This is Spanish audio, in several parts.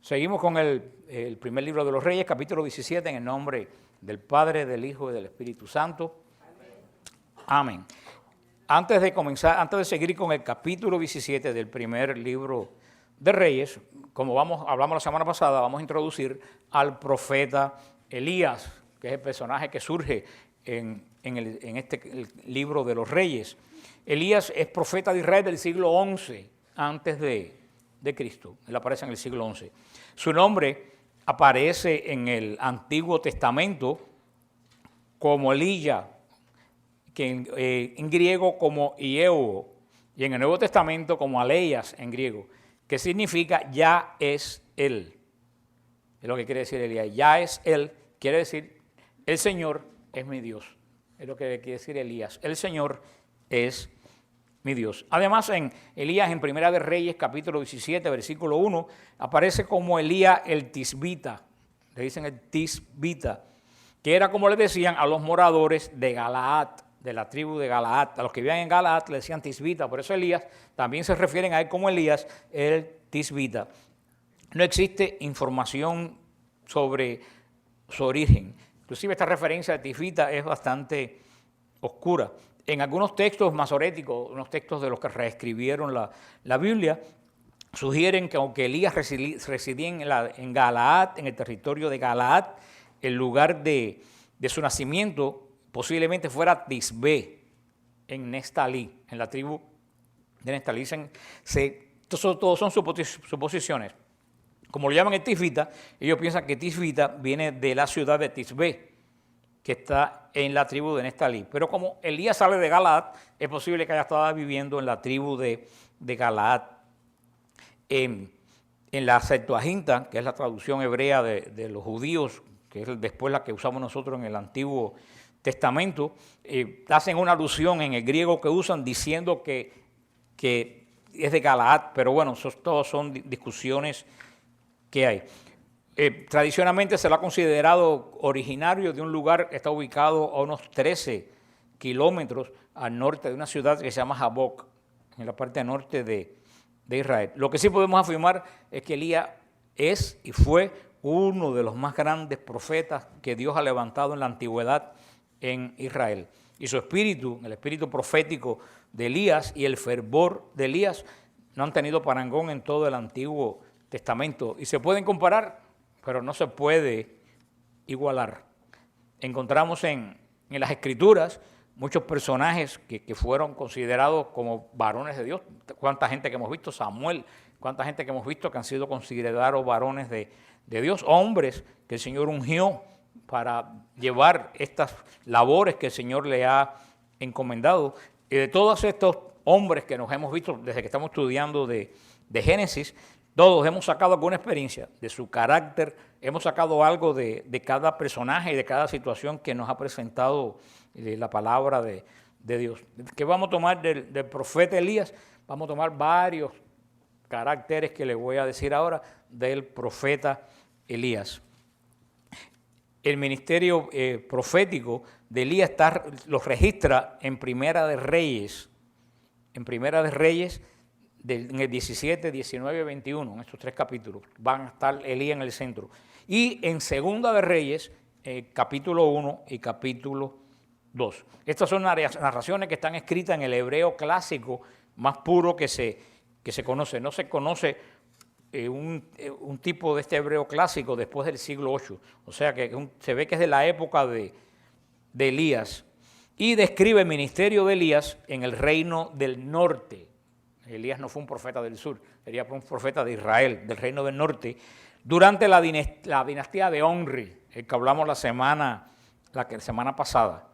Seguimos con el primer libro de los Reyes, capítulo 17, en el nombre del Padre, del Hijo y del Espíritu Santo. Amén. Antes de comenzar, antes de seguir con el capítulo 17 del primer libro de Reyes, como hablamos la semana pasada, vamos a introducir al profeta Elías, que es el personaje que surge en el libro de los Reyes. Elías es profeta de Israel del siglo XI antes de Cristo. Él aparece en el siglo XI. Su nombre aparece en el Antiguo Testamento como Elías, que en griego como Ieo, y en el Nuevo Testamento como Aleías en griego, que significa ya es él. Es lo que quiere decir Elías. Ya es él, quiere decir el Señor es mi Dios. Es lo que quiere decir Elías. El Señor es mi Dios. Además, en Elías, en Primera de Reyes, capítulo 17, versículo 1, aparece como Elías el Tisbita. Le dicen el Tisbita, que era como le decían a los moradores de Galaad, de la tribu de Galaad. A los que vivían en Galaad le decían Tisbita. Por eso Elías también se refieren a él como Elías, el Tisbita. No existe información sobre su origen. Inclusive esta referencia de Tisbita es bastante oscura. En algunos textos masoréticos, unos textos de los que reescribieron la Biblia, sugieren que aunque Elías residía en Galaad, en el territorio de Galaad, el lugar de su nacimiento posiblemente fuera Tisbé, en Neftalí, en la tribu de Neftalí. Todos son suposiciones. Como lo llaman el Tisbita, ellos piensan que Tisbita viene de la ciudad de Tisbé, que está en la tribu de Neftalí. Pero como Elías sale de Galaad, es posible que haya estado viviendo en la tribu de Galaad. En la Septuaginta, que es la traducción hebrea de los judíos, que es después la que usamos nosotros en el Antiguo Testamento, hacen una alusión en el griego que usan diciendo que es de Galaad, pero bueno, todos son discusiones que hay. Tradicionalmente se lo ha considerado originario de un lugar que está ubicado a unos 13 kilómetros al norte de una ciudad que se llama Jaboc, en la parte norte de Israel. Lo que sí podemos afirmar es que Elías es y fue uno de los más grandes profetas que Dios ha levantado en la antigüedad en Israel. Y su espíritu, el espíritu profético de Elías y el fervor de Elías no han tenido parangón en todo el Antiguo Testamento. Y se pueden comparar, pero no se puede igualar. Encontramos en las Escrituras muchos personajes que fueron considerados como varones de Dios. Cuánta gente que hemos visto, Samuel, cuánta gente que hemos visto que han sido considerados varones de Dios, hombres que el Señor ungió para llevar estas labores que el Señor le ha encomendado. Y de todos estos hombres que nos hemos visto desde que estamos estudiando de Génesis, todos hemos sacado alguna experiencia de su carácter, hemos sacado algo de cada personaje y de cada situación que nos ha presentado la palabra de Dios. ¿Qué vamos a tomar del profeta Elías? Vamos a tomar varios caracteres que le voy a decir ahora del profeta Elías. El ministerio profético de Elías los registra en Primera de Reyes, en el 17, 19 y 21, en estos tres capítulos, van a estar Elías en el centro. Y en Segunda de Reyes, capítulo 1 y capítulo 2. Estas son narraciones que están escritas en el hebreo clásico más puro que se conoce. No se conoce un tipo de este hebreo clásico después del siglo VIII. O sea que se ve que es de la época de Elías. Y describe el ministerio de Elías en el reino del norte. Elías no fue un profeta del sur, Elías fue un profeta de Israel, del reino del norte, durante la dinastía de Omri, el que hablamos la semana pasada.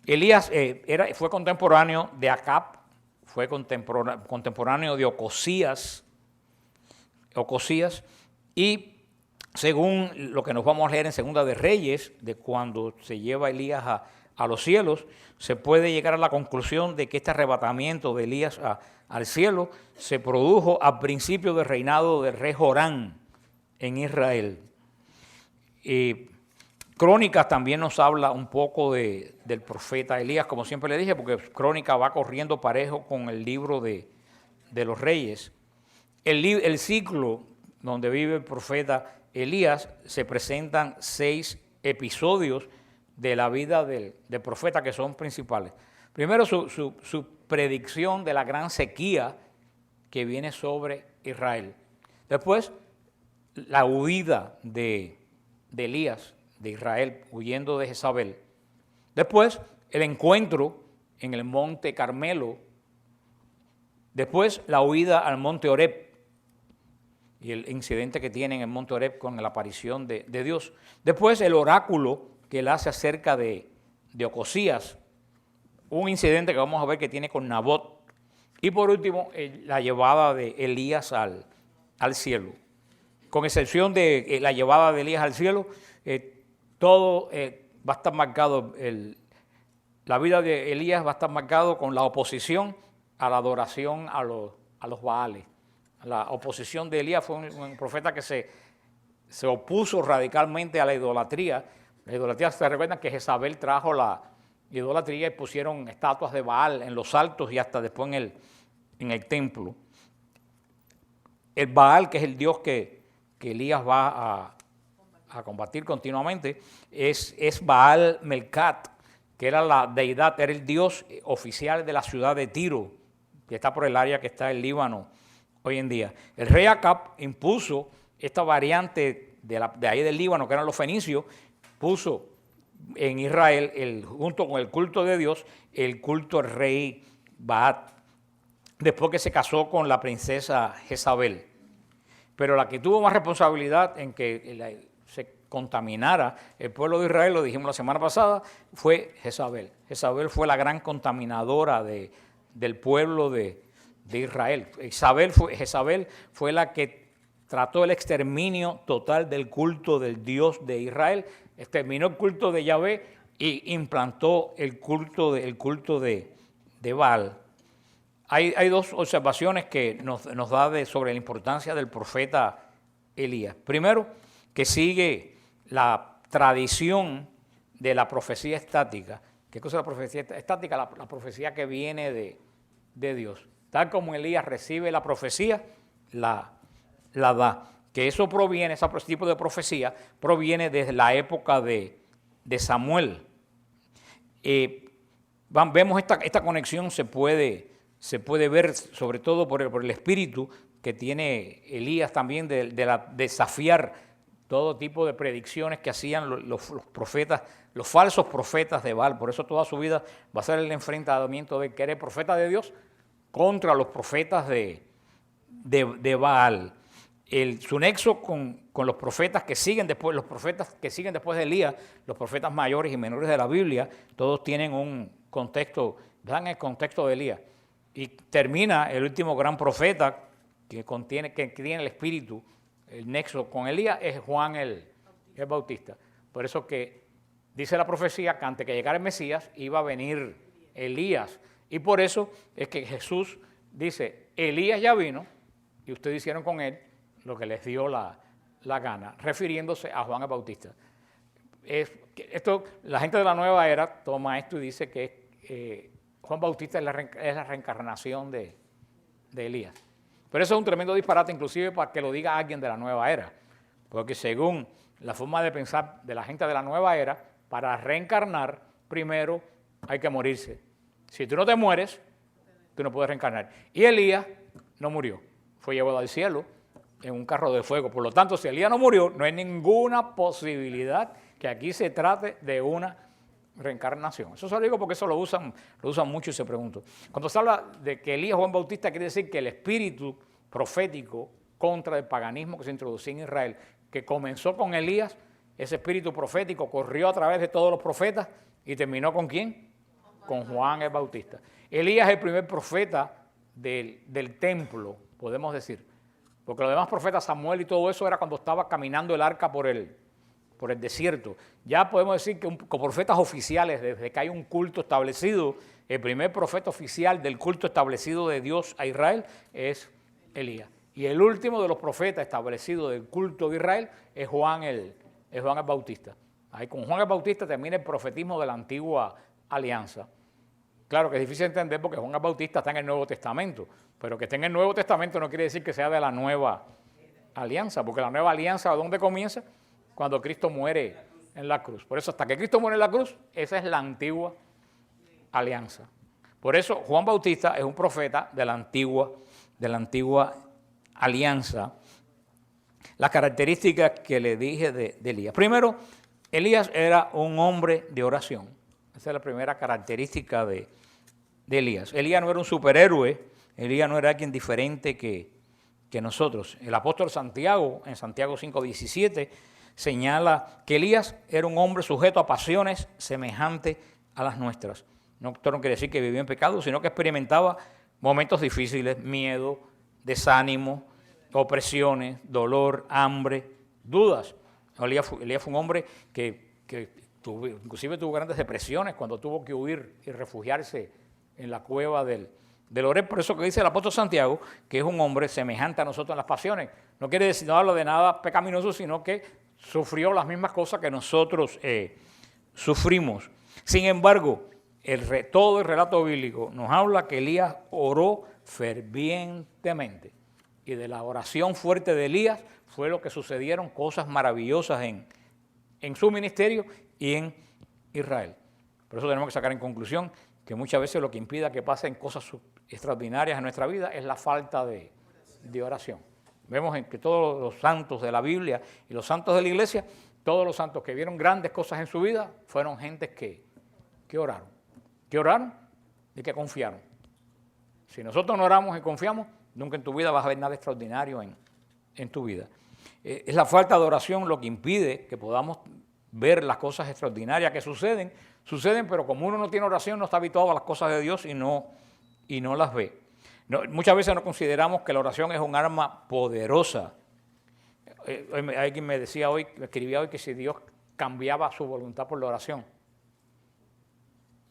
Elías fue contemporáneo de Acab, fue contemporáneo de Ocosías, y según lo que nos vamos a leer en Segunda de Reyes, de cuando se lleva Elías a los cielos, se puede llegar a la conclusión de que este arrebatamiento de Elías al cielo se produjo al principio del reinado del rey Jorán en Israel. Crónicas también nos habla un poco del profeta Elías, como siempre le dije, porque Crónica va corriendo parejo con el libro de los Reyes. El ciclo donde vive el profeta Elías, se presentan 6 episodios de la vida del profeta que son principales. Primero, su predicción de la gran sequía que viene sobre Israel. Después, la huida de Elías, de Israel, huyendo de Jezabel. Después, el encuentro en el monte Carmelo. Después, la huida al monte Horeb y el incidente que tiene en el monte Horeb con la aparición de Dios. Después, el oráculo que él hace acerca de Ocosías, un incidente que vamos a ver que tiene con Nabot. Y por último, la llevada de Elías al cielo. Con excepción de la llevada de Elías al cielo, todo va a estar marcado, la vida de Elías va a estar marcado con la oposición a la adoración a los Baales. La oposición de Elías fue un profeta que se opuso radicalmente a la idolatría. La idolatría, se recuerdan que Jezabel trajo la idolatría y pusieron estatuas de Baal en los altos y hasta después en el templo. El Baal, que es el dios que Elías va a combatir continuamente, es Baal Melcat, que era la deidad, era el dios oficial de la ciudad de Tiro, que está por el área que está el Líbano hoy en día. El rey Acab impuso esta variante de ahí del Líbano, que eran los fenicios, puso en Israel, junto con el culto de Dios, el culto al rey Baal, después que se casó con la princesa Jezabel. Pero la que tuvo más responsabilidad en que se contaminara el pueblo de Israel, lo dijimos la semana pasada, fue Jezabel. Jezabel fue la gran contaminadora del pueblo de Israel. Jezabel fue la que trató el exterminio total del culto del Dios de Israel, exterminó el culto de Yahvé y implantó el culto de Baal. Hay 2 observaciones que nos da sobre la importancia del profeta Elías. Primero, que sigue la tradición de la profecía estática. ¿Qué cosa es la profecía estática? La profecía que viene de Dios. Tal como Elías recibe la profecía, la da. Que eso proviene, ese tipo de profecía, proviene desde la época de Samuel. Vemos esta conexión, se puede ver sobre todo por el espíritu que tiene Elías también de desafiar todo tipo de predicciones que hacían los profetas, los falsos profetas de Baal. Por eso toda su vida va a ser el enfrentamiento de que eres profeta de Dios contra los profetas de Baal. Su nexo con los profetas que siguen después, de Elías, los profetas mayores y menores de la Biblia, todos tienen un contexto, dan el contexto de Elías. Y termina el último gran profeta que tiene el espíritu, el nexo con Elías, es Juan el Bautista. Por eso que dice la profecía que antes que llegara el Mesías iba a venir Elías. Y por eso es que Jesús dice, Elías ya vino y ustedes hicieron con él lo que les dio la gana, refiriéndose a Juan el Bautista. La gente de la nueva era toma esto y dice que Juan Bautista es la reencarnación de Elías. Pero eso es un tremendo disparate, inclusive para que lo diga alguien de la nueva era. Porque según la forma de pensar de la gente de la nueva era, para reencarnar, primero hay que morirse. Si tú no te mueres, tú no puedes reencarnar. Y Elías no murió, fue llevado al cielo en un carro de fuego. Por lo tanto, si Elías no murió, no hay ninguna posibilidad que aquí se trate de una reencarnación. Eso se lo digo porque eso lo usan mucho y se preguntan. Cuando se habla de que Elías Juan Bautista, quiere decir que el espíritu profético contra el paganismo que se introducía en Israel, que comenzó con Elías, ese espíritu profético corrió a través de todos los profetas y terminó ¿con quién? Con Juan el Bautista. Elías es el primer profeta del templo, podemos decir, porque los demás profetas, Samuel y todo eso, era cuando estaba caminando el arca por el desierto. Ya podemos decir que con profetas oficiales, desde que hay un culto establecido, el primer profeta oficial del culto establecido de Dios a Israel es Elías. Y el último de los profetas establecidos del culto de Israel es Juan el Bautista. Ahí con Juan el Bautista termina el profetismo de la antigua alianza. Claro que es difícil entender porque Juan el Bautista está en el Nuevo Testamento, pero que esté en el Nuevo Testamento no quiere decir que sea de la nueva alianza, porque la nueva alianza, ¿dónde comienza? Cuando Cristo muere en la cruz. Por eso hasta que Cristo muere en la cruz, esa es la antigua alianza. Por eso Juan Bautista es un profeta de la antigua alianza. Las características que le dije de Elías. Primero, Elías era un hombre de oración. Esa es la primera característica de Elías. Elías no era un superhéroe, Elías no era alguien diferente que nosotros. El apóstol Santiago, en Santiago 5:17, señala que Elías era un hombre sujeto a pasiones semejantes a las nuestras. Esto no quiere decir que vivía en pecado, sino que experimentaba momentos difíciles, miedo, desánimo, opresiones, dolor, hambre, dudas. Elías fue un hombre que inclusive tuvo grandes depresiones cuando tuvo que huir y refugiarse en la cueva del Oreb. Por eso que dice el apóstol Santiago, que es un hombre semejante a nosotros en las pasiones. No quiere decir, no habla de nada pecaminoso, sino que sufrió las mismas cosas que nosotros sufrimos. Sin embargo, todo el relato bíblico nos habla que Elías oró fervientemente. Y de la oración fuerte de Elías fue lo que sucedieron cosas maravillosas en su ministerio y en Israel. Por eso tenemos que sacar en conclusión que muchas veces lo que impida que pasen cosas extraordinarias en nuestra vida es la falta de oración. Vemos en que todos los santos de la Biblia y los santos de la iglesia, todos los santos que vieron grandes cosas en su vida, fueron gentes que oraron. Que oraron y que confiaron. Si nosotros no oramos y confiamos, nunca en tu vida vas a ver nada extraordinario en tu vida. Es la falta de oración lo que impide que podamos ver las cosas extraordinarias que suceden, pero como uno no tiene oración, no está habituado a las cosas de Dios y no las ve. Muchas veces no consideramos que la oración es un arma poderosa. Alguien me escribía hoy que si Dios cambiaba su voluntad por la oración.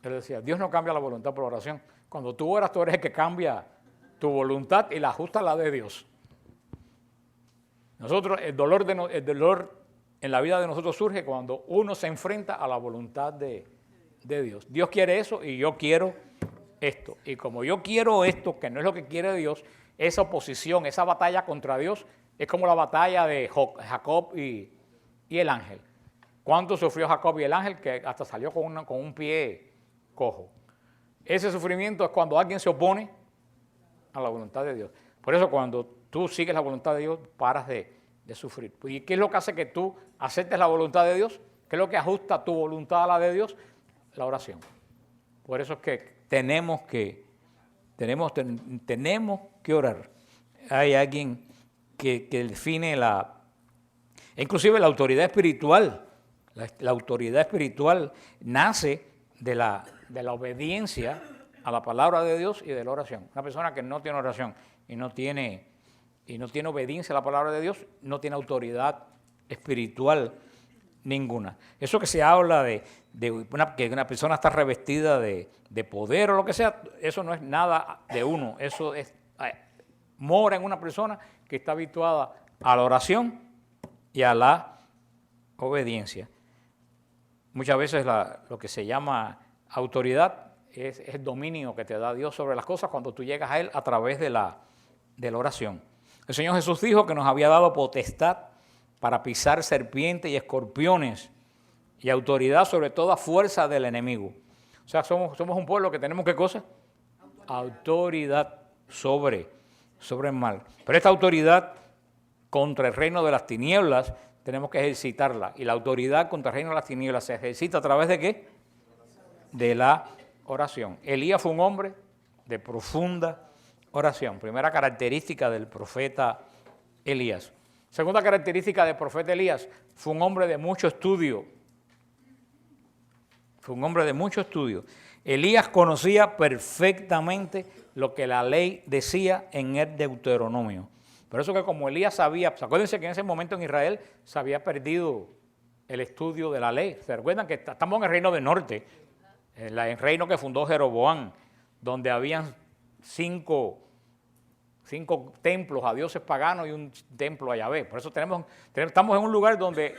Él decía, Dios no cambia la voluntad por la oración. Cuando tú oras, tú eres el que cambia tu voluntad y la ajusta a la de Dios. El dolor en la vida de nosotros surge cuando uno se enfrenta a la voluntad de Dios. Dios quiere eso y yo quiero esto. Y como yo quiero esto, que no es lo que quiere Dios, esa oposición, esa batalla contra Dios, es como la batalla de Jacob y el ángel. ¿Cuánto sufrió Jacob y el ángel? Que hasta salió con un pie cojo. Ese sufrimiento es cuando alguien se opone a la voluntad de Dios. Por eso cuando tú sigues la voluntad de Dios, paras de sufrir. ¿Y qué es lo que hace que tú aceptes la voluntad de Dios? ¿Qué es lo que ajusta tu voluntad a la de Dios? La oración. Por eso es que tenemos que orar. Hay alguien que define inclusive la autoridad espiritual. La autoridad espiritual nace de la obediencia a la palabra de Dios y de la oración. Una persona que no tiene oración y no tiene obediencia a la palabra de Dios, no tiene autoridad espiritual ninguna. Eso que se habla que una persona está revestida de poder o lo que sea, eso no es nada de uno, eso mora en una persona que está habituada a la oración y a la obediencia. Muchas veces lo que se llama autoridad es el dominio que te da Dios sobre las cosas cuando tú llegas a Él a través de la oración. El Señor Jesús dijo que nos había dado potestad para pisar serpientes y escorpiones y autoridad sobre toda fuerza del enemigo. O sea, somos un pueblo que tenemos ¿qué cosa? Autoridad sobre el mal. Pero esta autoridad contra el reino de las tinieblas tenemos que ejercitarla. Y la autoridad contra el reino de las tinieblas se ejercita a través de ¿qué? De la oración. Elías fue un hombre de profunda oración. Primera característica del profeta Elías. Segunda característica del profeta Elías, fue un hombre de mucho estudio. Elías conocía perfectamente lo que la ley decía en el Deuteronomio. Por eso que como Elías sabía, acuérdense que en ese momento en Israel se había perdido el estudio de la ley. ¿Se recuerdan que estamos en el reino del norte? El reino que fundó Jeroboam, donde habían cinco templos a dioses paganos y un templo a Yahvé. Por eso estamos en un lugar donde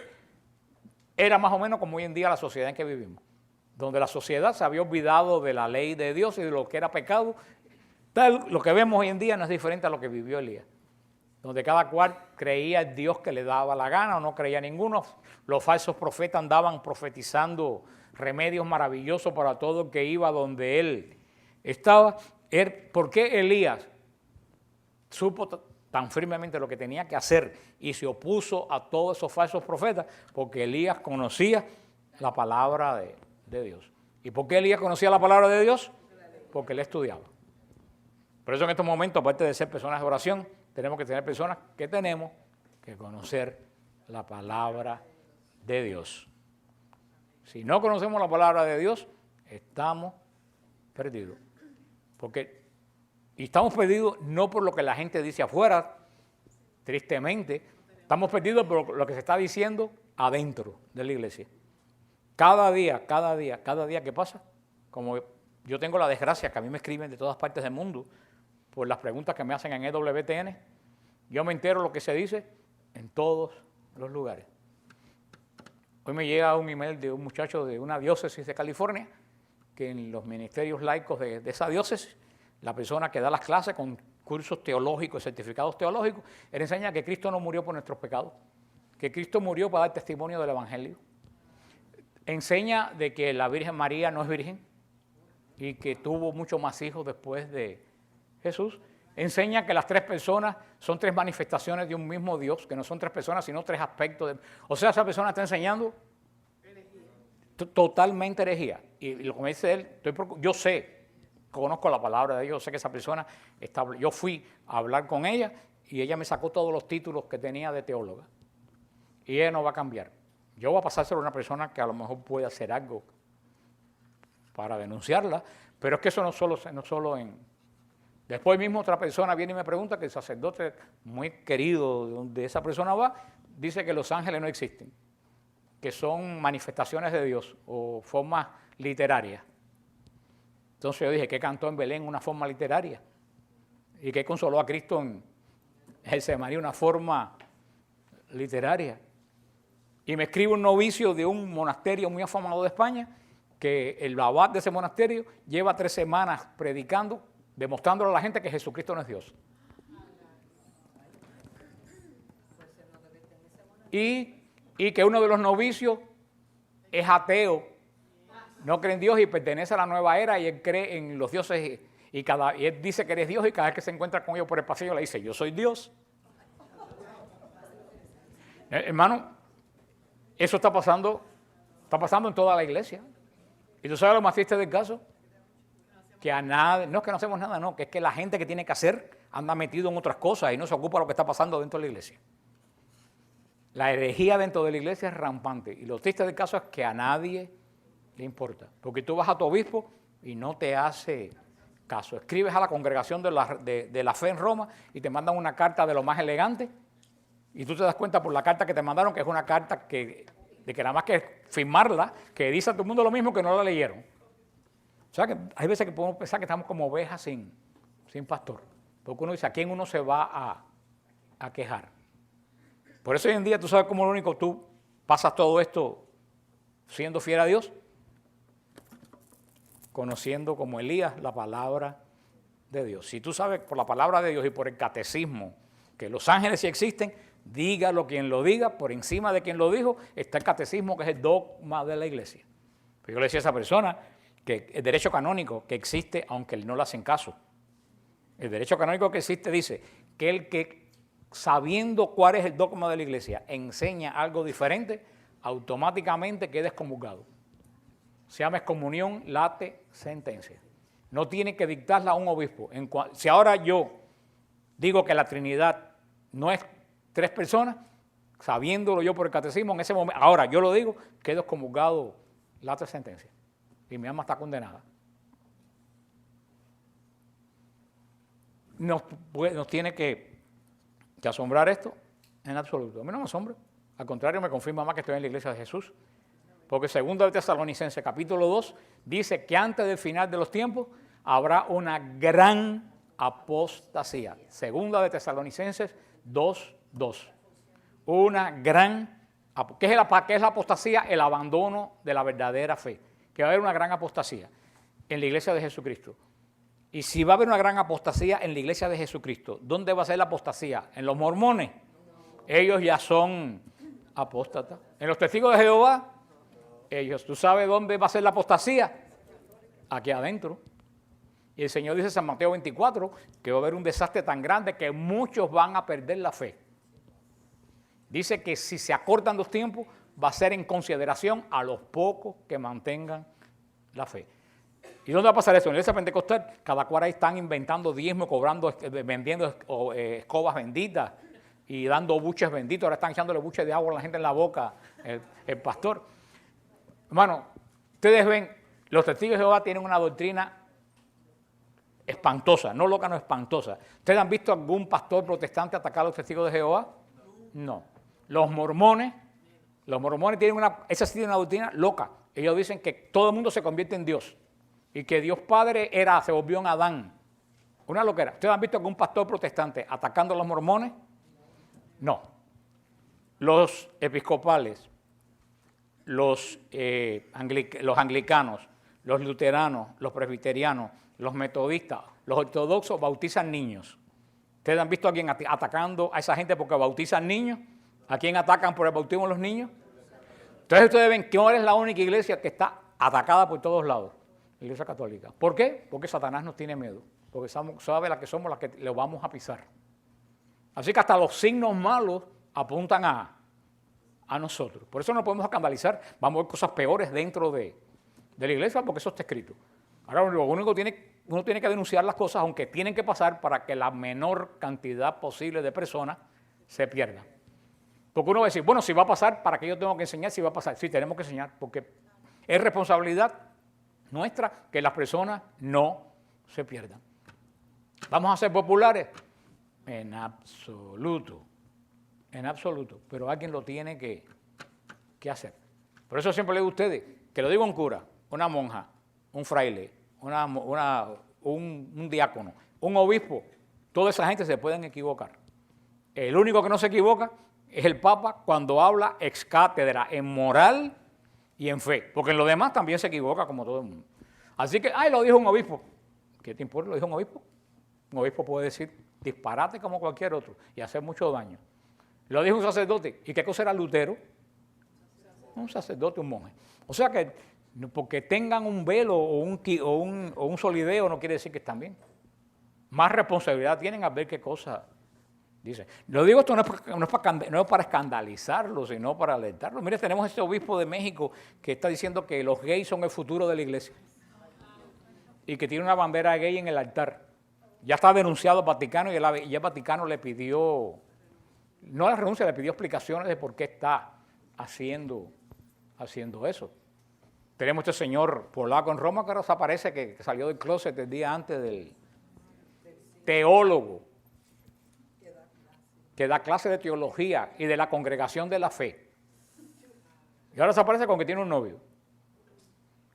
era más o menos como hoy en día la sociedad en que vivimos, donde la sociedad se había olvidado de la ley de Dios y de lo que era pecado. Lo que vemos hoy en día no es diferente a lo que vivió Elías. donde cada cual creía en Dios que le daba la gana o no creía ninguno. Los falsos profetas andaban profetizando remedios maravillosos para todo el que iba donde él estaba. ¿Por qué Elías supo tan firmemente lo que tenía que hacer y se opuso a todos esos falsos profetas? Porque Elías conocía la palabra de Dios. ¿Y por qué Elías conocía la palabra de Dios? Porque él estudiaba. Por eso en estos momentos, aparte de ser personas de oración, tenemos que tener personas que tenemos que conocer la palabra de Dios. Si no conocemos la palabra de Dios, estamos perdidos. Y estamos perdidos no por lo que la gente dice afuera, tristemente, estamos perdidos por lo que se está diciendo adentro de la iglesia. Cada día que pasa, como yo tengo la desgracia que a mí me escriben de todas partes del mundo por las preguntas que me hacen en EWTN, yo me entero lo que se dice en todos los lugares. Hoy me llega un email de un muchacho de una diócesis de California, que en los ministerios laicos de esa diócesis, la persona que da las clases con cursos teológicos, certificados teológicos, él enseña que Cristo no murió por nuestros pecados, que Cristo murió para dar testimonio del Evangelio. Enseña de que la Virgen María no es virgen y que tuvo muchos más hijos después de Jesús. Enseña que las tres personas son tres manifestaciones de un mismo Dios, que no son tres personas, sino tres aspectos. O sea, esa persona está enseñando totalmente herejía. Y lo que me dice él, yo sé, conozco la palabra de Dios, sé que esa persona yo fui a hablar con ella y ella me sacó todos los títulos que tenía de teóloga. Y ella no va a cambiar. Yo voy a pasárselo a una persona que a lo mejor puede hacer algo para denunciarla, pero es que eso no solo en... Después mismo otra persona viene y me pregunta que el sacerdote muy querido de donde esa persona va, dice que los ángeles no existen, que son manifestaciones de Dios o formas literarias. Entonces yo dije, ¿qué cantó en Belén una forma literaria? ¿Y qué consoló a Cristo en Getsemaní una forma literaria? Y me escribe un novicio de un monasterio muy afamado de España, que el abad de ese monasterio lleva 3 semanas predicando, demostrándole a la gente que Jesucristo no es Dios. Y que uno de los novicios es ateo, no cree en Dios y pertenece a la nueva era y él cree en los dioses y él dice que eres Dios y cada vez que se encuentra con ellos por el pasillo le dice, yo soy Dios. Hermano, eso está pasando en toda la iglesia. ¿Y tú sabes lo más triste del caso? Que a nada, no es que no hacemos nada, no, que es que la gente que tiene que hacer anda metido en otras cosas y no se ocupa de lo que está pasando dentro de la iglesia. La herejía dentro de la iglesia es rampante y lo triste del caso es que a nadie le importa, porque tú vas a tu obispo y no te hace caso. Escribes a la congregación de la fe en Roma y te mandan una carta de lo más elegante y tú te das cuenta por la carta que te mandaron que es una carta de que nada más que firmarla, que dice a todo el mundo lo mismo que no la leyeron. O sea que hay veces que podemos pensar que estamos como ovejas sin pastor, porque uno dice, ¿a quién uno se va a quejar? Por eso hoy en día tú sabes cómo lo único tú pasas todo esto siendo fiel a Dios, conociendo como Elías la palabra de Dios. Si tú sabes por la palabra de Dios y por el catecismo que los ángeles sí existen, dígalo quien lo diga, por encima de quien lo dijo está el catecismo que es el dogma de la iglesia. Pero yo le decía a esa persona que el derecho canónico que existe, aunque no le hacen caso, el derecho canónico que existe dice que el que sabiendo cuál es el dogma de la iglesia enseña algo diferente, automáticamente queda excomulgado. Se llama excomunión late sentencia. No tiene que dictarla a un obispo. Si ahora yo digo que la Trinidad no es 3 personas, sabiéndolo yo por el catecismo, en ese momento, ahora yo lo digo, quedo excomulgado late sentencia. Y mi alma está condenada. Nos tiene que asombrar esto en absoluto. A mí no me asombra. Al contrario, me confirma más que estoy en la iglesia de Jesús. Porque 2 de Tesalonicenses, capítulo 2, dice que antes del final de los tiempos habrá una gran apostasía. 2 de Tesalonicenses 2:2. Una gran, ¿qué es la apostasía? El abandono de la verdadera fe. Que va a haber una gran apostasía en la iglesia de Jesucristo. Y si va a haber una gran apostasía en la iglesia de Jesucristo, ¿dónde va a ser la apostasía? ¿En los mormones? Ellos ya son apóstatas. ¿En los testigos de Jehová? Ellos. ¿Tú sabes dónde va a ser la apostasía? Aquí adentro. Y el Señor dice en San Mateo 24 que va a haber un desastre tan grande que muchos van a perder la fe. Dice que si se acortan los tiempos, va a ser en consideración a los pocos que mantengan la fe. ¿Y dónde va a pasar eso? En la iglesia pentecostal, cada cual ahí están inventando diezmo, cobrando, vendiendo escobas benditas y dando buches benditos. Ahora están echándole buches de agua a la gente en la boca, el pastor. Hermano, ustedes ven, los testigos de Jehová tienen una doctrina espantosa, no loca, no espantosa. ¿Ustedes han visto algún pastor protestante atacar a los testigos de Jehová? No. Los mormones tienen esa sí tiene una doctrina loca. Ellos dicen que todo el mundo se convierte en Dios y que Dios Padre se volvió en Adán. Una loquera. ¿Ustedes han visto algún pastor protestante atacando a los mormones? No. Los episcopales, los anglicanos, los luteranos, los presbiterianos, los metodistas, los ortodoxos bautizan niños. ¿Ustedes han visto a alguien atacando a esa gente porque bautizan niños? ¿A quién atacan por el bautismo de los niños? Entonces ustedes ven que ahora es la única iglesia que está atacada por todos lados, la iglesia católica. ¿Por qué? Porque Satanás nos tiene miedo, porque sabe la que somos las que le vamos a pisar. Así que hasta los signos malos apuntan a nosotros. Por eso no podemos escandalizar, vamos a ver cosas peores dentro de la iglesia porque eso está escrito. Ahora lo único que uno tiene que denunciar las cosas, aunque tienen que pasar para que la menor cantidad posible de personas se pierdan. Porque uno va a decir, bueno, si va a pasar, ¿para qué yo tengo que enseñar si va a pasar? Sí, tenemos que enseñar, porque es responsabilidad nuestra que las personas no se pierdan. ¿Vamos a ser populares? En absoluto, pero alguien lo tiene que hacer. Por eso siempre le digo a ustedes, que lo digo un cura, una monja, un fraile, un diácono, un obispo, toda esa gente se pueden equivocar. El único que no se equivoca es el Papa cuando habla ex cátedra en moral y en fe, porque en lo demás también se equivoca como todo el mundo. Así que, lo dijo un obispo. ¿Qué te importa? Lo dijo un obispo. Un obispo puede decir disparate como cualquier otro y hacer mucho daño. Lo dijo un sacerdote. ¿Y qué cosa era Lutero? Un sacerdote, un monje. O sea que porque tengan un velo o un solideo no quiere decir que están bien. Más responsabilidad tienen a ver qué cosa dice. Lo digo esto no es para escandalizarlo, sino para alertarlo. Mire, tenemos este obispo de México que está diciendo que los gays son el futuro de la iglesia y que tiene una bandera gay en el altar. Ya está denunciado al Vaticano y ya el Vaticano le pidió, no la renuncia, le pidió explicaciones de por qué está haciendo eso. Tenemos este señor polaco en Roma que ahora se aparece que salió del closet el día antes del teólogo que da clase de teología y de la congregación de la fe. Y ahora se aparece con que tiene un novio.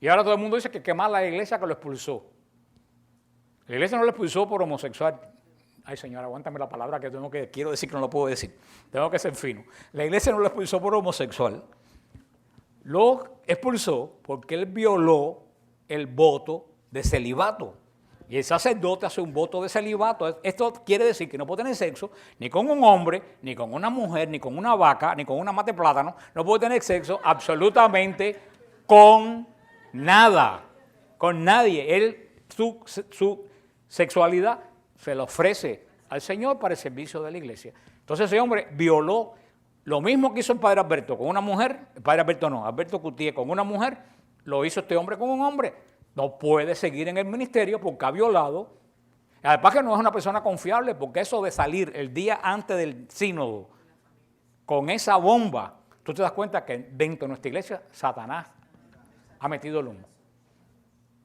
Y ahora todo el mundo dice que quemar la iglesia que lo expulsó. La iglesia no lo expulsó por homosexual. Ay, señor, aguántame la palabra que quiero decir que no lo puedo decir. Tengo que ser fino. La iglesia no lo expulsó por homosexual. Lo expulsó porque él violó el voto de celibato. Y el sacerdote hace un voto de celibato. Esto quiere decir que no puede tener sexo ni con un hombre, ni con una mujer, ni con una vaca, ni con una mata de plátano. No puede tener sexo absolutamente con nada, con nadie. Su sexualidad se la ofrece al Señor para el servicio de la iglesia. Entonces ese hombre violó lo mismo que hizo el padre Alberto con una mujer, el padre Alberto no, Alberto Cutié con una mujer, lo hizo este hombre con un hombre. No puede seguir en el ministerio porque ha violado. Además que no es una persona confiable, porque eso de salir el día antes del sínodo con esa bomba, tú te das cuenta que dentro de nuestra iglesia Satanás ha metido el humo.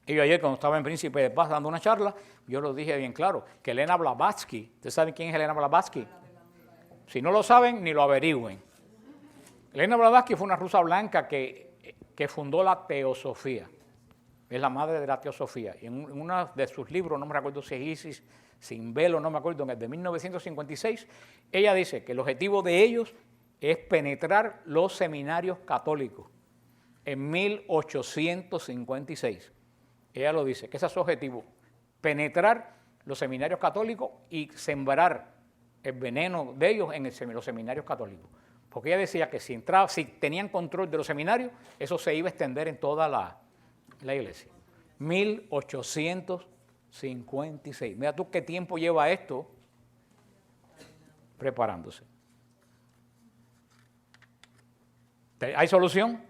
Y yo ayer cuando estaba en Príncipe de Paz dando una charla, yo lo dije bien claro, que Elena Blavatsky, ¿ustedes saben quién es Elena Blavatsky? Si no lo saben, ni lo averigüen. Elena Blavatsky fue una rusa blanca que fundó la teosofía. Es la madre de la teosofía. Y en uno de sus libros, no me recuerdo si es Isis, sin velo, no me acuerdo, en el de 1956, ella dice que el objetivo de ellos es penetrar los seminarios católicos en 1856. Ella lo dice, que ese es su objetivo. penetrar los seminarios católicos y sembrar el veneno de ellos en los seminarios católicos. Porque ella decía que si tenían control de los seminarios, eso se iba a extender en toda la iglesia. 1856. Mira tú qué tiempo lleva esto preparándose. ¿Hay solución?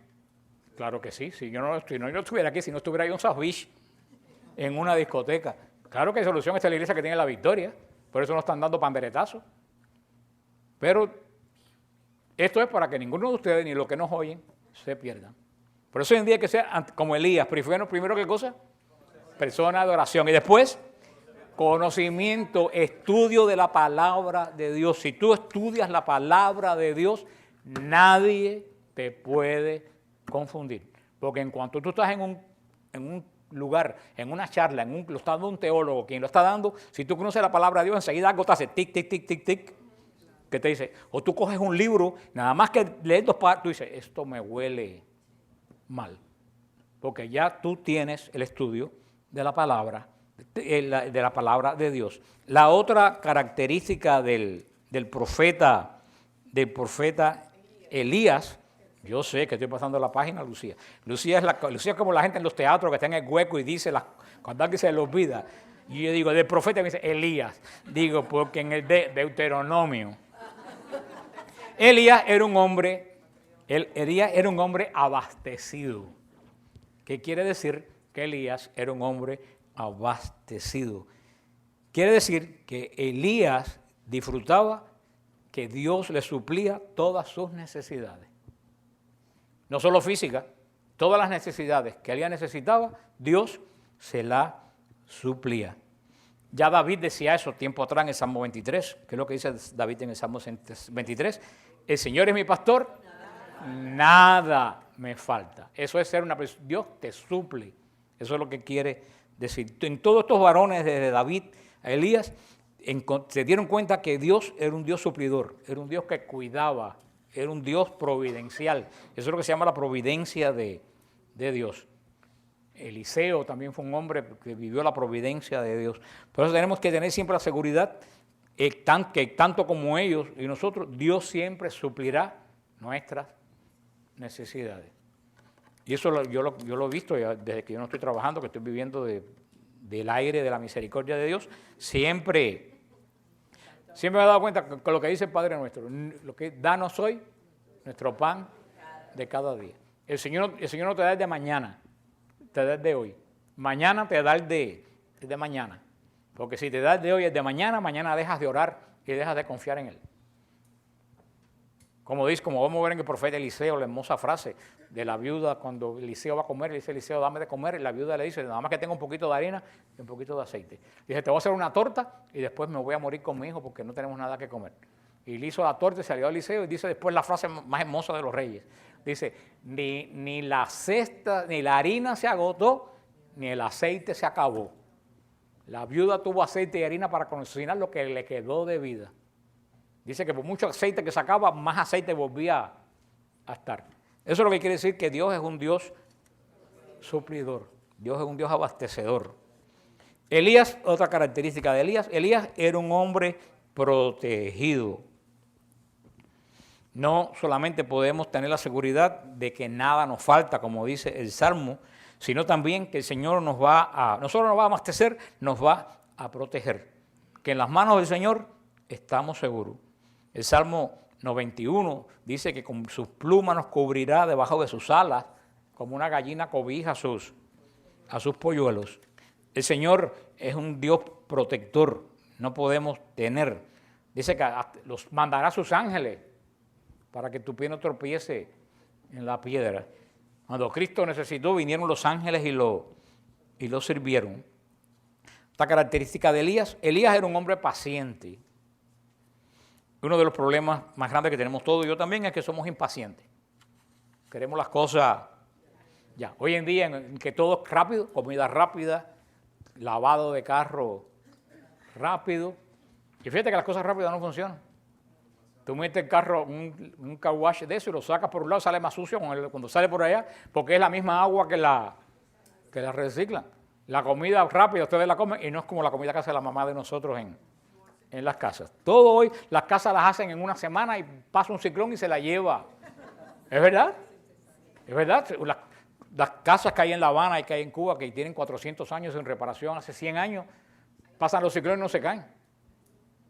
Claro que sí. Si yo no estuviera aquí, si no estuviera yo en South Beach, en una discoteca. Claro que hay solución. Esta es la iglesia que tiene la victoria. Por eso no están dando panderetazos. Pero esto es para que ninguno de ustedes, ni los que nos oyen, se pierdan. Por eso hoy en día hay que ser como Elías. Primero ¿qué cosa? Persona de oración. Y después, conocimiento, estudio de la palabra de Dios. Si tú estudias la palabra de Dios, nadie te puede confundir. Porque en cuanto tú estás en un lugar, en una charla, lo está dando un teólogo, quien lo está dando, si tú conoces la palabra de Dios, enseguida algo te hace tic, tic, tic, tic, tic, que te dice, o tú coges un libro, nada más que lees 2 partes, tú dices, esto me huele mal. Porque ya tú tienes el estudio de la palabra, de la palabra de Dios. La otra característica del profeta Elías, yo sé que estoy pasando la página, Lucía. Lucía es como la gente en los teatros que está en el hueco y dice, cuando alguien se le olvida. Y yo digo, del profeta me dice Elías. Digo, porque en el Deuteronomio, Elías era un hombre abastecido. ¿Qué quiere decir? Que Elías era un hombre abastecido. Quiere decir que Elías disfrutaba que Dios le suplía todas sus necesidades. No solo física, todas las necesidades que Elías necesitaba, Dios se las suplía. Ya David decía eso tiempo atrás en el Salmo 23, que es lo que dice David en el Salmo 23. El Señor es mi pastor, nada me falta. Eso es ser una persona, Dios te suple. Eso es lo que quiere decir. En todos estos varones, desde David a Elías, se dieron cuenta que Dios era un Dios suplidor, era un Dios que cuidaba, era un Dios providencial. Eso es lo que se llama la providencia de Dios. Eliseo también fue un hombre que vivió la providencia de Dios. Por eso tenemos que tener siempre la seguridad que tanto como ellos y nosotros, Dios siempre suplirá nuestras necesidades. Y eso yo lo he visto desde que yo no estoy trabajando, que estoy viviendo del aire de la misericordia de Dios. Siempre me he dado cuenta con lo que dice el Padre nuestro, lo que danos hoy nuestro pan de cada día. El Señor no te da el de mañana, te da el de hoy. Mañana te da el de mañana. Porque si te da el de hoy, el de mañana, mañana dejas de orar y dejas de confiar en Él. Como vamos a ver en el profeta Eliseo, la hermosa frase de la viuda cuando Eliseo va a comer, le dice Eliseo, dame de comer, y la viuda le dice, nada más que tenga un poquito de harina y un poquito de aceite. Dice, te voy a hacer una torta y después me voy a morir con mi hijo porque no tenemos nada que comer. Y le hizo la torta y salió a Eliseo y dice después la frase más hermosa de los reyes. Dice, ni la cesta, ni la harina se agotó, ni el aceite se acabó. La viuda tuvo aceite y harina para cocinar lo que le quedó de vida. Dice que por mucho aceite que sacaba, más aceite volvía a estar. Eso es lo que quiere decir que Dios es un Dios suplidor. Dios es un Dios abastecedor. Elías, otra característica de Elías era un hombre protegido. No solamente podemos tener la seguridad de que nada nos falta, como dice el Salmo, sino también que el Señor no solo nos va a abastecer, nos va a proteger. Que en las manos del Señor estamos seguros. El Salmo 91 dice que con sus plumas nos cubrirá debajo de sus alas, como una gallina cobija a sus polluelos. El Señor es un Dios protector, no podemos tener. Dice que los mandará a sus ángeles para que tu pie no tropiece en la piedra. Cuando Cristo necesitó, vinieron los ángeles y lo sirvieron. Esta característica de Elías era un hombre paciente. Uno de los problemas más grandes que tenemos todos y yo también es que somos impacientes. Queremos las cosas ya. Hoy en día en que todo es rápido, comida rápida, lavado de carro rápido. Y fíjate que las cosas rápidas no funcionan. Tú metes el carro, un car wash de eso y lo sacas por un lado, sale más sucio cuando sale por allá, porque es la misma agua que la reciclan. La comida rápida ustedes la comen y no es como la comida que hace la mamá de nosotros en las casas. Todo hoy las casas las hacen en una semana y pasa un ciclón y se la lleva. ¿Es verdad? Es verdad. Las casas que hay en La Habana y que hay en Cuba, que tienen 400 años en reparación, hace 100 años, pasan los ciclones y no se caen.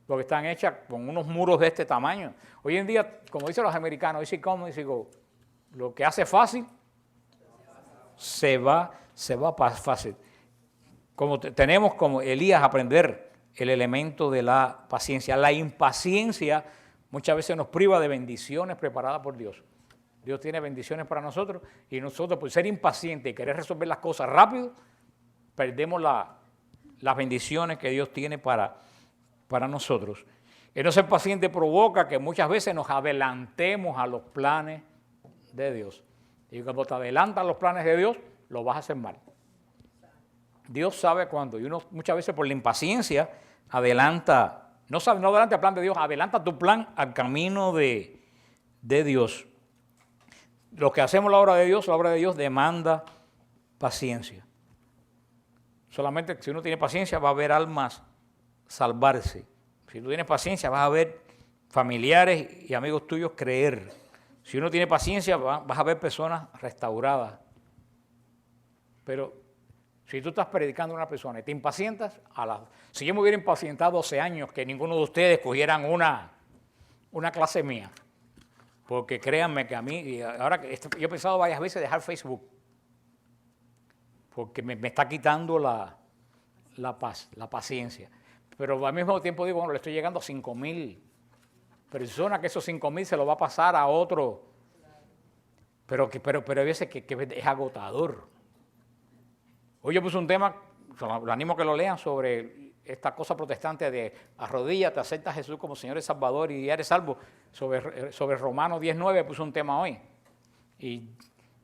Porque están hechas con unos muros de este tamaño. Hoy en día, como dicen los americanos, easy come, easy go. Lo que hace fácil, se va fácil. Como tenemos como Elías aprender el elemento de la paciencia. La impaciencia muchas veces nos priva de bendiciones preparadas por Dios. Dios tiene bendiciones para nosotros y nosotros por ser impacientes y querer resolver las cosas rápido, perdemos las bendiciones que Dios tiene para nosotros. El no ser paciente provoca que muchas veces nos adelantemos a los planes de Dios. Y cuando te adelantan los planes de Dios, lo vas a hacer mal. Dios sabe cuándo. Y uno muchas veces por la impaciencia no adelanta el plan de Dios, adelanta tu plan al camino de Dios. Lo que hacemos la obra de Dios demanda paciencia. Solamente si uno tiene paciencia va a haber almas salvarse. Si tú tienes paciencia vas a ver familiares y amigos tuyos creer. Si uno tiene paciencia vas a ver personas restauradas. Pero si tú estás predicando a una persona y te impacientas, si yo me hubiera impacientado 12 años que ninguno de ustedes cogieran una clase mía, porque créanme que a mí, y ahora yo he pensado varias veces dejar Facebook, porque me está quitando la paz, la paciencia. Pero al mismo tiempo digo, bueno, le estoy llegando a 5,000 personas, que esos 5,000 se lo va a pasar a otro, pero hay veces que es agotador. Hoy yo puse un tema, lo animo a que lo lean, sobre esta cosa protestante de arrodíllate, acepta a Jesús como Señor y Salvador y eres salvo. Sobre Romanos 10:9 puse un tema hoy. Y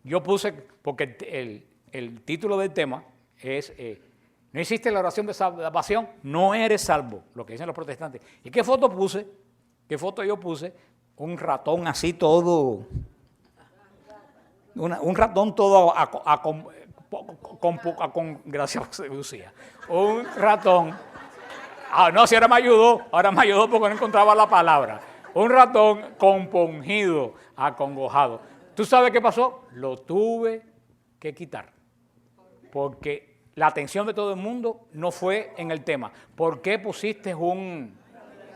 yo puse, porque el título del tema es, no existe la oración de salvación, no eres salvo, lo que dicen los protestantes. ¿Y qué foto puse? ¿Qué foto yo puse? Un ratón así todo, un ratón todo gracias, Lucía. Un ratón. No, si ahora me ayudó porque no encontraba la palabra. Un ratón compungido, acongojado. ¿Tú sabes qué pasó? Lo tuve que quitar. Porque la atención de todo el mundo no fue en el tema. ¿Por qué pusiste un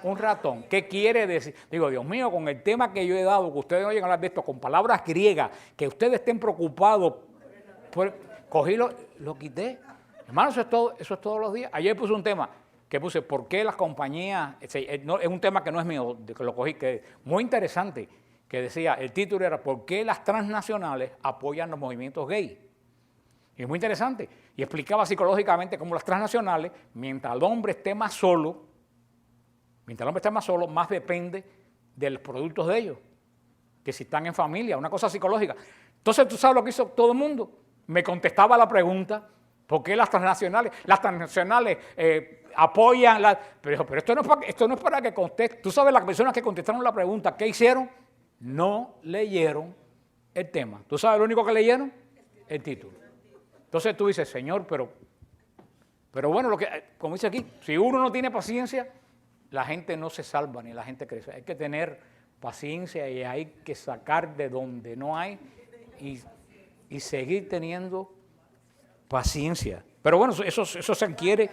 ratón? ¿Qué quiere decir? Digo, Dios mío, con el tema que yo he dado, que ustedes oyen hablar de esto, con palabras griegas, que ustedes estén preocupados cogí, lo quité. Hermano, eso es todos los días. Ayer puse un tema que puse, ¿por qué las compañías? Es un tema que no es mío, que lo cogí, que es muy interesante, que decía, el título era, ¿por qué las transnacionales apoyan los movimientos gay? Y es muy interesante. Y explicaba psicológicamente cómo las transnacionales, mientras el hombre esté más solo, más depende de los productos de ellos, que si están en familia, una cosa psicológica. Entonces, ¿tú sabes lo que hizo todo el mundo? Me contestaba la pregunta, ¿por qué las transnacionales apoyan pero esto no es para que conteste. Tú sabes, las personas que contestaron la pregunta, ¿qué hicieron? No leyeron el tema. ¿Tú sabes lo único que leyeron? El título. Entonces tú dices, Señor, pero bueno, como dice aquí, si uno no tiene paciencia, la gente no se salva ni la gente crece. Hay que tener paciencia y hay que sacar de donde no hay y seguir teniendo paciencia. Pero bueno, eso se adquiere,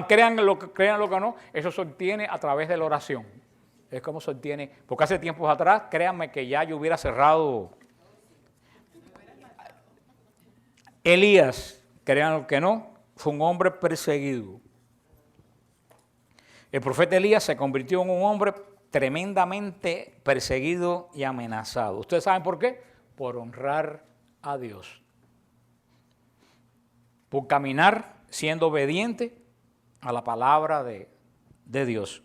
crean lo que no, eso se obtiene a través de la oración. Es como se obtiene, porque hace tiempos atrás, créanme que ya yo hubiera cerrado. Elías, créanlo que no, fue un hombre perseguido. El profeta Elías se convirtió en un hombre tremendamente perseguido y amenazado. ¿Ustedes saben por qué? Por honrar a Dios. Por caminar siendo obediente a la palabra de Dios.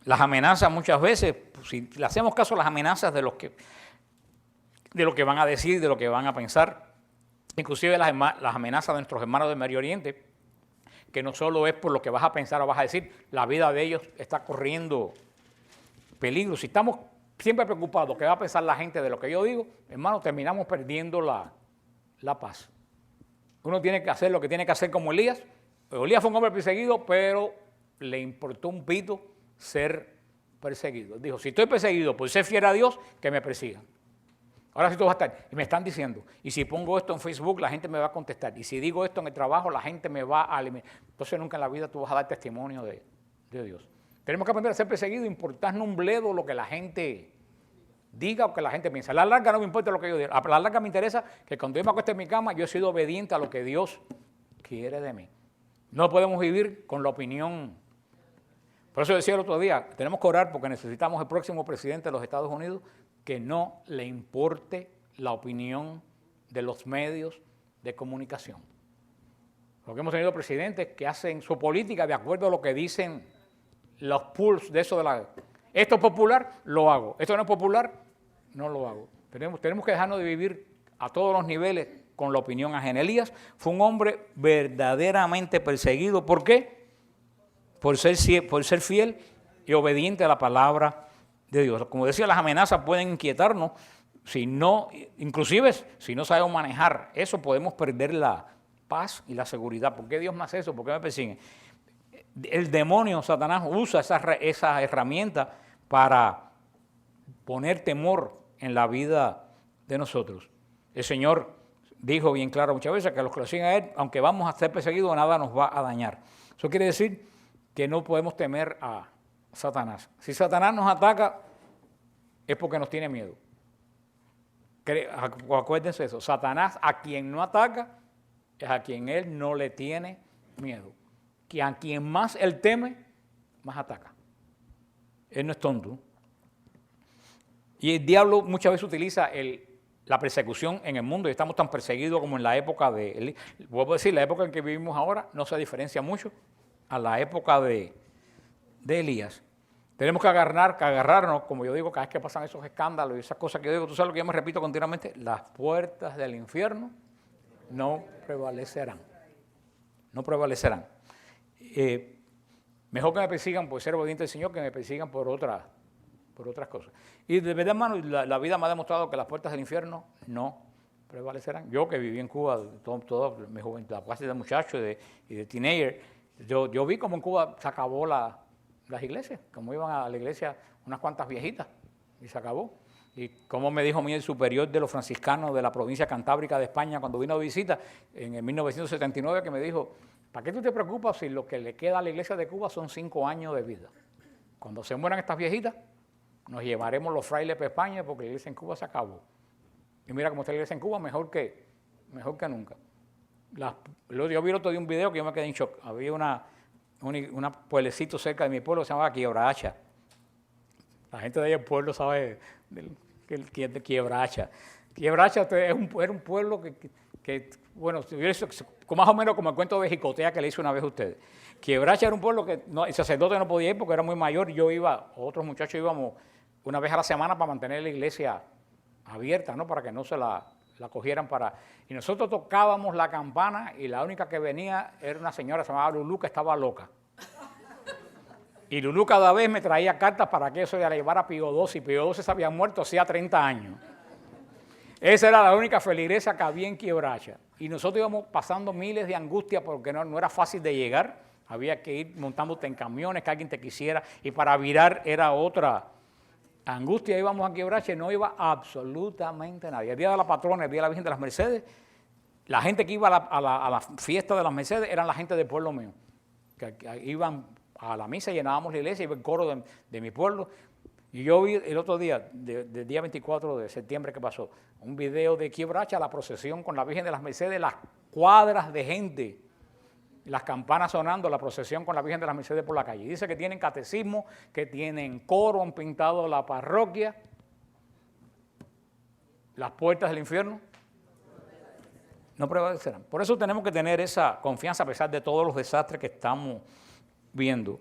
Las amenazas muchas veces, si le hacemos caso a las amenazas de lo que van a decir, de lo que van a pensar, inclusive las amenazas de nuestros hermanos del Medio Oriente, que no solo es por lo que vas a pensar o vas a decir, la vida de ellos está corriendo peligro. Si estamos siempre preocupados qué va a pensar la gente de lo que yo digo, hermano, terminamos perdiendo la paz. Uno tiene que hacer lo que tiene que hacer como Elías. Elías fue un hombre perseguido, pero le importó un pito ser perseguido. Dijo, si estoy perseguido por ser fiel a Dios, que me persigan. Ahora sí tú vas a estar. Y me están diciendo, y si pongo esto en Facebook, la gente me va a contestar. Y si digo esto en el trabajo, la gente me va a alimentar. Entonces nunca en la vida tú vas a dar testimonio de Dios. Tenemos que aprender a ser perseguidos, importarnos un bledo lo que la gente diga o que la gente piensa. A la larga no me importa lo que yo diga. A la larga me interesa que cuando yo me acueste en mi cama, yo he sido obediente a lo que Dios quiere de mí. No podemos vivir con la opinión. Por eso decía el otro día, tenemos que orar porque necesitamos el próximo presidente de los Estados Unidos que no le importe la opinión de los medios de comunicación. Porque hemos tenido presidentes que hacen su política de acuerdo a lo que dicen los pools de eso de la... Esto es popular, lo hago. Esto no es popular, no lo hago. Tenemos que dejarnos de vivir a todos los niveles con la opinión ajena. Elías fue un hombre verdaderamente perseguido. ¿Por qué? Por ser fiel y obediente a la palabra de Dios. Como decía, las amenazas pueden inquietarnos, inclusive si no sabemos manejar eso, podemos perder la paz y la seguridad. ¿Por qué Dios me hace eso? ¿Por qué me persigue? El demonio, Satanás, usa esa herramienta para poner temor en la vida de nosotros. El Señor dijo bien claro muchas veces que a los que lo siguen a Él, aunque vamos a ser perseguidos, nada nos va a dañar. Eso quiere decir que no podemos temer a Satanás. Si Satanás nos ataca, es porque nos tiene miedo. Acuérdense eso. Satanás, a quien no ataca, es a quien él no le tiene miedo. Que a quien más él teme, más ataca. Él no es tonto. Y el diablo muchas veces utiliza la persecución en el mundo, y estamos tan perseguidos como en la época de... Vuelvo a decir, la época en que vivimos ahora no se diferencia mucho a la época de Elías. Tenemos que agarrarnos, como yo digo, cada vez que pasan esos escándalos y esas cosas que yo digo, tú sabes lo que yo me repito continuamente, las puertas del infierno no prevalecerán. No prevalecerán. Mejor que me persigan por ser obediente al Señor que me persigan por otras cosas. Y de verdad, hermano, la vida me ha demostrado que las puertas del infierno no prevalecerán. Yo que viví en Cuba toda mi juventud, la clase de muchachos y de teenager, yo vi como en Cuba se acabó las iglesias, como iban a la iglesia unas cuantas viejitas y se acabó. Y como me dijo a mí el superior de los franciscanos de la provincia cantábrica de España cuando vino de visita en el 1979, que me dijo, ¿para qué tú te preocupas si lo que le queda a la iglesia de Cuba son 5 años de vida? Cuando se mueran estas viejitas, nos llevaremos los frailes para España porque la iglesia en Cuba se acabó. Y mira cómo está la iglesia en Cuba, mejor que nunca. Yo vi el otro día un video que yo me quedé en shock. Había un pueblecito cerca de mi pueblo que se llamaba Quiebrahacha. La gente de ahí del pueblo sabe que de Quiebrahacha. Quiebrahacha era un pueblo que bueno, más o menos como el cuento de Jicotea que le hice una vez a ustedes. Quiebrahacha era un pueblo que el sacerdote no podía ir porque era muy mayor. Yo otros muchachos íbamos una vez a la semana para mantener la iglesia abierta, ¿no? Para que no se la cogieran Y nosotros tocábamos la campana y la única que venía era una señora, se llamaba Lulú, que estaba loca. Y Lulú cada vez me traía cartas para que eso ya la llevara a Pío XII, y Pío XII se había muerto hacía 30 años. Esa era la única feligresía que había en Quiebrahacha. Y nosotros íbamos pasando miles de angustias porque no era fácil de llegar. Había que ir montándote en camiones, que alguien te quisiera, y para virar era otra angustia. Íbamos a Quiebrahacha y no iba absolutamente nadie. El día de la patrona, el día de la Virgen de las Mercedes, la gente que iba a la fiesta de las Mercedes eran la gente del pueblo mío, que iban a la misa, llenábamos la iglesia, iba el coro de mi pueblo. Y yo vi el otro día, del día 24 de septiembre que pasó, un video de Quiebrahacha, la procesión con la Virgen de las Mercedes, las cuadras de gente, las campanas sonando, la procesión con la Virgen de las Mercedes por la calle. Dice que tienen catecismo, que tienen coro, han pintado la parroquia. Las puertas del infierno no prevalecerán. Por eso tenemos que tener esa confianza a pesar de todos los desastres que estamos viendo.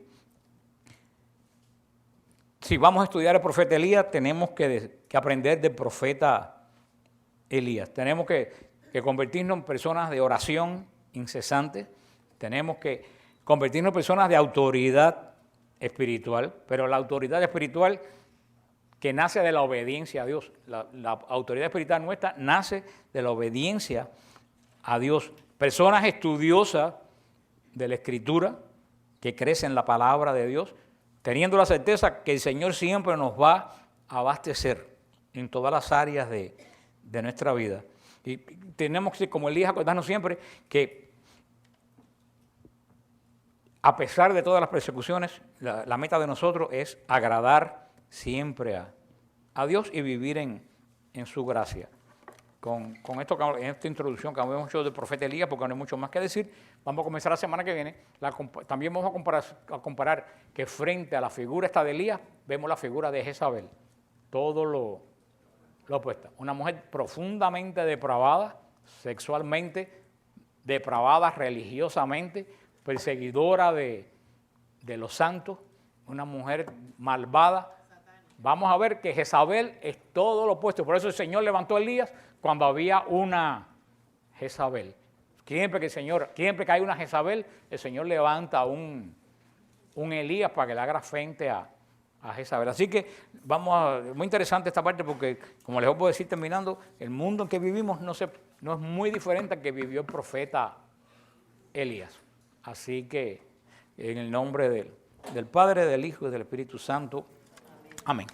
Si vamos a estudiar el profeta Elías, tenemos que aprender del profeta Elías. Tenemos que convertirnos en personas de oración incesante. Tenemos que convertirnos en personas de autoridad espiritual, pero la autoridad espiritual que nace de la obediencia a Dios. La autoridad espiritual nuestra nace de la obediencia a Dios. personas estudiosas de la Escritura, que crecen en la palabra de Dios, teniendo la certeza que el Señor siempre nos va a abastecer en todas las áreas de nuestra vida. Y tenemos que, como Elías, acordarnos siempre que a pesar de todas las persecuciones, la meta de nosotros es agradar siempre a Dios y vivir en su gracia. Con esto, en esta introducción que hemos hecho del profeta Elías, porque no hay mucho más que decir, vamos a comenzar la semana que viene. También vamos a comparar que frente a la figura esta de Elías, vemos la figura de Jezabel. Todo lo opuesto. Una mujer profundamente depravada, sexualmente depravada, religiosamente, perseguidora de los santos, una mujer malvada. Vamos a ver que Jezabel es todo lo opuesto. Por eso el Señor levantó a Elías cuando había una Jezabel. Siempre que hay una Jezabel, el Señor levanta a un Elías para que le haga frente a Jezabel. Así que muy interesante esta parte porque, como les puedo decir terminando, el mundo en que vivimos no es muy diferente al que vivió el profeta Elías. Así que en el nombre del Padre, del Hijo y del Espíritu Santo. Amén.